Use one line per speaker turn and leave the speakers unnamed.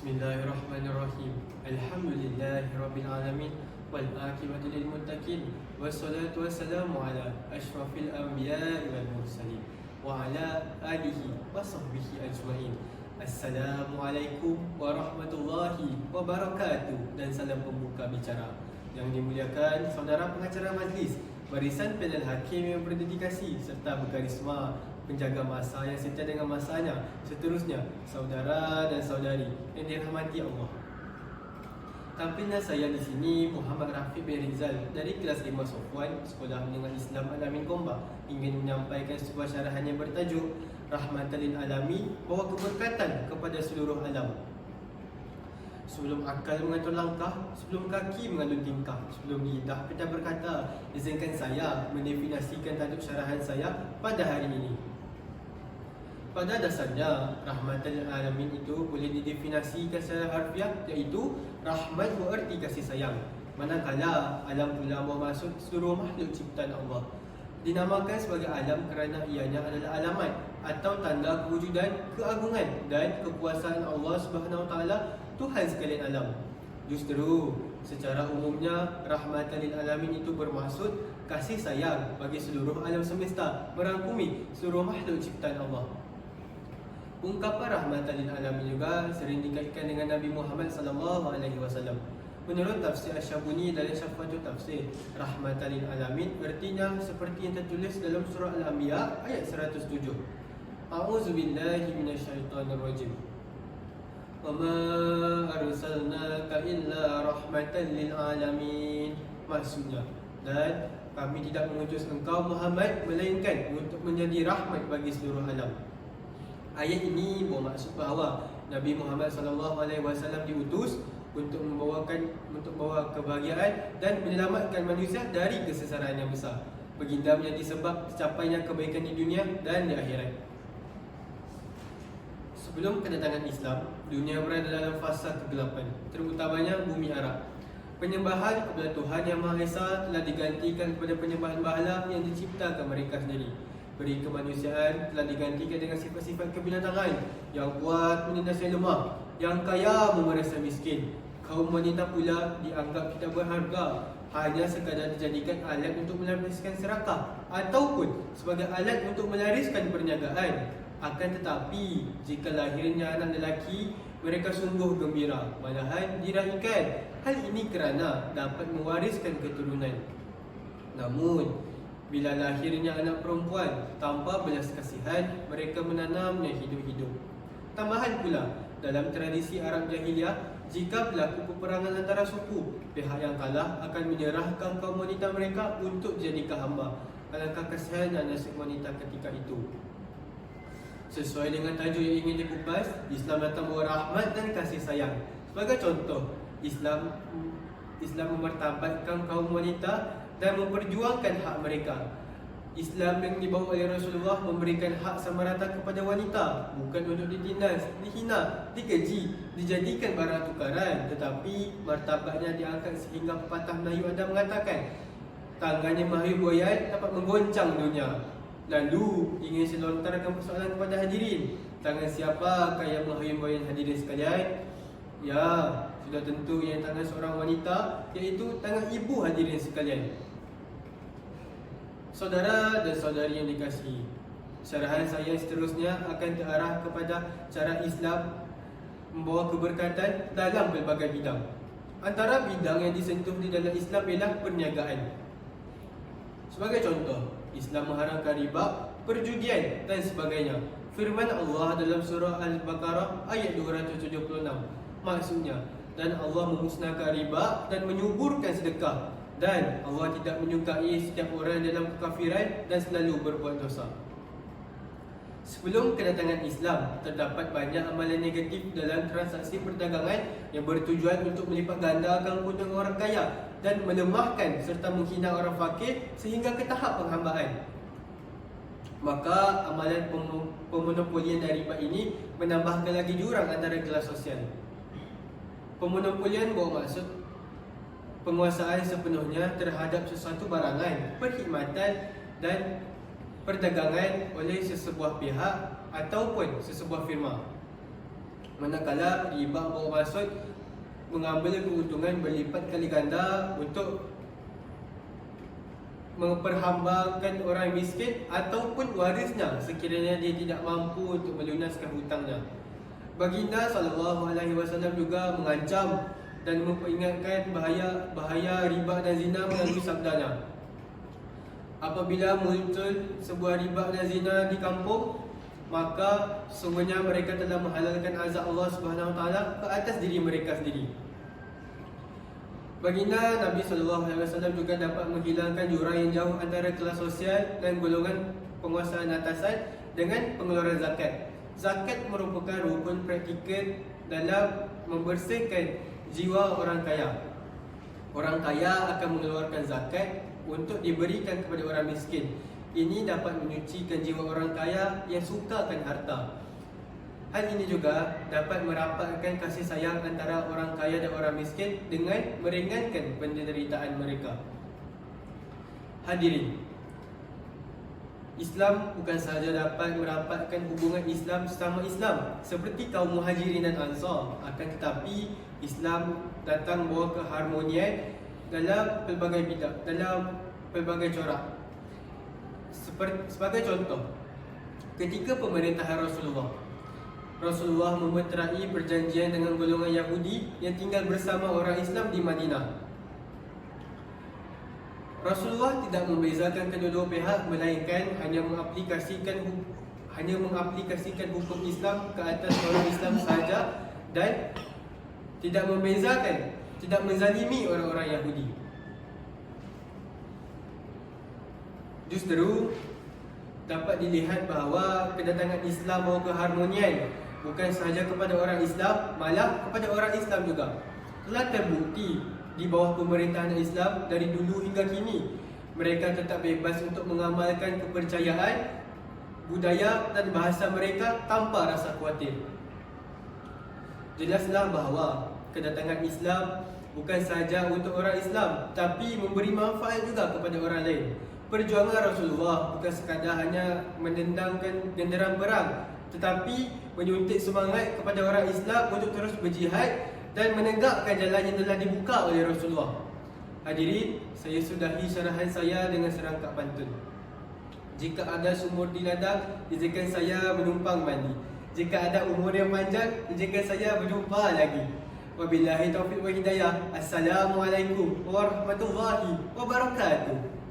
Bismillahirrahmanirrahim. Alhamdulillahirabbil alamin wal aqibatu lil muttaqin wassalatu wassalamu ala asyrafil anbiya'i wal mursalin wa ala alihi wa sahbihi ajmain. Assalamualaikum warahmatullahi wabarakatuh. Dan salam pembuka bicara yang dimuliakan saudara pengacara majlis, barisan panel hakim yang berdedikasi serta berkarisma, penjaga masa yang setia dengan masanya, seterusnya saudara dan saudari yang dirahmati Allah. Tampilnya saya di sini Muhammad Rafiq bin Rizal dari kelas 5 Sofwan, Sekolah Menengah Islam Al-Amin Gombak, ingin menyampaikan sebuah syarahan yang bertajuk Rahmatan lil Alamin, bawa keberkatan kepada seluruh alam. Sebelum akal mengatur langkah, sebelum kaki mengalun tingkah, sebelum lidah peda berkata, izinkan saya mendefinisikan tajuk syarahan saya pada hari ini. Pada dasarnya, rahmatan lil alamin itu boleh didefinisikan secara harfiah, iaitu rahmat bererti kasih sayang. Manakala alam pula bermaksud seluruh makhluk ciptaan Allah. Dinamakan sebagai alam kerana ianya adalah alamat atau tanda kewujudan, keagungan dan kekuasaan Allah Subhanahu Wa Taala, Tuhan sekalian alam. Justru secara umumnya rahmatan lil alamin itu bermaksud kasih sayang bagi seluruh alam semesta, merangkumi seluruh makhluk ciptaan Allah. Ungkapan rahmatan lil alamin juga sering dikaitkan dengan Nabi Muhammad sallallahu alaihi wasallam. Menurut tafsir Asy-Syabuni dalam Syafatul Tafsir, rahmatan lil alamin artinya seperti yang tertulis dalam surah Al-Anbiya ayat 107. A'udzubillahi minasyaitonirrajim. Wa ma arsalnaka illa rahmatan lil alamin. Maksudnya, dan kami tidak mengutus engkau Muhammad melainkan untuk menjadi rahmat bagi seluruh alam. Ayat ini bermaksud bahawa Nabi Muhammad SAW diutus untuk membawa kebahagiaan dan menyelamatkan manusia dari kesesaran yang besar. Baginda menjadi sebab tercapainya kebaikan di dunia dan di akhirat. Sebelum kedatangan Islam, dunia berada dalam fasa kegelapan, terutamanya bumi Arab. Penyembahan kepada Tuhan Yang Maha Esa telah digantikan kepada penyembahan berhala yang diciptakan mereka sendiri. Beri kemanusiaan telah digantikan dengan sifat-sifat kebinatangan, yang kuat menindas yang lemah, yang kaya memerasa miskin. Kaum wanita pula dianggap tidak berharga, hanya sekadar dijadikan alat untuk melariskan serakah ataupun sebagai alat untuk melariskan perniagaan. Akan tetapi, jika lahirnya anak lelaki, mereka sungguh gembira, malahan diraikan. Hal ini kerana dapat mewariskan keturunan. Namun, bila lahirnya anak perempuan, tanpa belas kasihan, mereka menanamnya hidup-hidup. Tambahan pula, dalam tradisi Arab Jahiliyah, jika berlaku peperangan antara suku, pihak yang kalah akan menyerahkan kaum wanita mereka untuk dijadikan hamba. Alangkah kasihannya nasib wanita ketika itu. Sesuai dengan tajuk yang ingin dikupas, Islam datang membawa rahmat dan kasih sayang. Sebagai contoh, Islam memartabatkan kaum wanita dan memperjuangkan hak mereka. Islam yang dibawa oleh Rasulullah memberikan hak sama rata kepada wanita, bukan untuk ditindas, dihina, dikeji, dijadikan barang tukaran, tetapi martabatnya diangkat sehingga pepatah Melayu ada mengatakan, tangannya mahir buaya dapat menggoncang dunia. Lalu ingin saya lontarkan persoalan kepada hadirin, tangan siapakah yang menghayun buaya hadirin sekalian? Ya, sudah tentu yang tangan seorang wanita, iaitu tangan ibu hadirin sekalian. Saudara dan saudari yang dikasihi, syarahan saya seterusnya akan terarah kepada cara Islam membawa keberkatan dalam pelbagai bidang. Antara bidang yang disentuh di dalam Islam ialah perniagaan. Sebagai contoh, Islam mengharamkan riba, perjudian dan sebagainya. Firman Allah dalam surah Al-Baqarah ayat 276. Maksudnya, dan Allah memusnahkan riba dan menyuburkan sedekah. Dan Allah tidak menyukai setiap orang dalam kekafiran dan selalu berbuat dosa. Sebelum kedatangan Islam, terdapat banyak amalan negatif dalam transaksi perdagangan yang bertujuan untuk melipat gandakan keuntungan orang kaya dan melemahkan serta menghina orang fakir sehingga ke tahap penghambaan. Maka amalan pemonopolian dari riba ini menambahkan lagi jurang antara kelas sosial. Pemonopolian bermaksud penguasaan sepenuhnya terhadap sesuatu barangan, perkhidmatan dan perdagangan oleh sesebuah pihak ataupun sesebuah firma. Manakala riba bermaksud mengambil keuntungan berlipat kali ganda untuk memperhambakan orang miskin ataupun warisnya sekiranya dia tidak mampu untuk melunaskan hutangnya. Baginda SAW juga mengancam dan memperingatkan bahaya riba dan zina melalui sabdanya. Apabila muncul sebuah riba dan zina di kampung, maka sungguhnya mereka telah menghalalkan azab Allah SWT ke atas diri mereka sendiri. Baginda Nabi SAW juga dapat menghilangkan jurang yang jauh antara kelas sosial dan golongan penguasaan atasan dengan pengeluaran zakat. Zakat merupakan rukun praktikal dalam membersihkan jiwa orang kaya. Orang kaya akan mengeluarkan zakat untuk diberikan kepada orang miskin. Ini dapat menyucikan jiwa orang kaya yang sukakan harta. Hal ini juga dapat merapatkan kasih sayang antara orang kaya dan orang miskin dengan meringankan penderitaan mereka. Hadirin, Islam bukan sahaja dapat merapatkan hubungan Islam sesama Islam seperti kaum Muhajirin dan Ansar, akan tetapi Islam datang membawa keharmonian dalam pelbagai corak. Sebagai contoh, ketika pemerintahan Rasulullah memeterai perjanjian dengan golongan Yahudi yang tinggal bersama orang Islam di Madinah. Rasulullah tidak membezakan kedua-dua pihak, melainkan hanya mengaplikasikan hukum Islam ke atas orang Islam sahaja dan tidak menzalimi orang-orang Yahudi. Justru dapat dilihat bahawa kedatangan Islam membawa keharmonian bukan sahaja kepada orang Islam, malah kepada orang Islam juga. Telah terbukti di bawah pemerintahan Islam dari dulu hingga kini, mereka tetap bebas untuk mengamalkan kepercayaan, budaya dan bahasa mereka tanpa rasa khawatir. Jelaslah bahawa kedatangan Islam bukan sahaja untuk orang Islam, tapi memberi manfaat juga kepada orang lain. Perjuangan Rasulullah bukan sekadar hanya mendendangkan genderang perang, tetapi menyuntik semangat kepada orang Islam untuk terus berjihad dan menegakkan jalan yang telah dibuka oleh Rasulullah. Hadirin, saya sudahi syarahan saya dengan serangkap pantun. Jika ada sumur di ladang, izinkan saya menumpang mandi. Jika ada umur yang panjang, izinkan saya berjumpa lagi. Wabillahi taufiq wa hidayah. Assalamualaikum warahmatullahi wabarakatuh.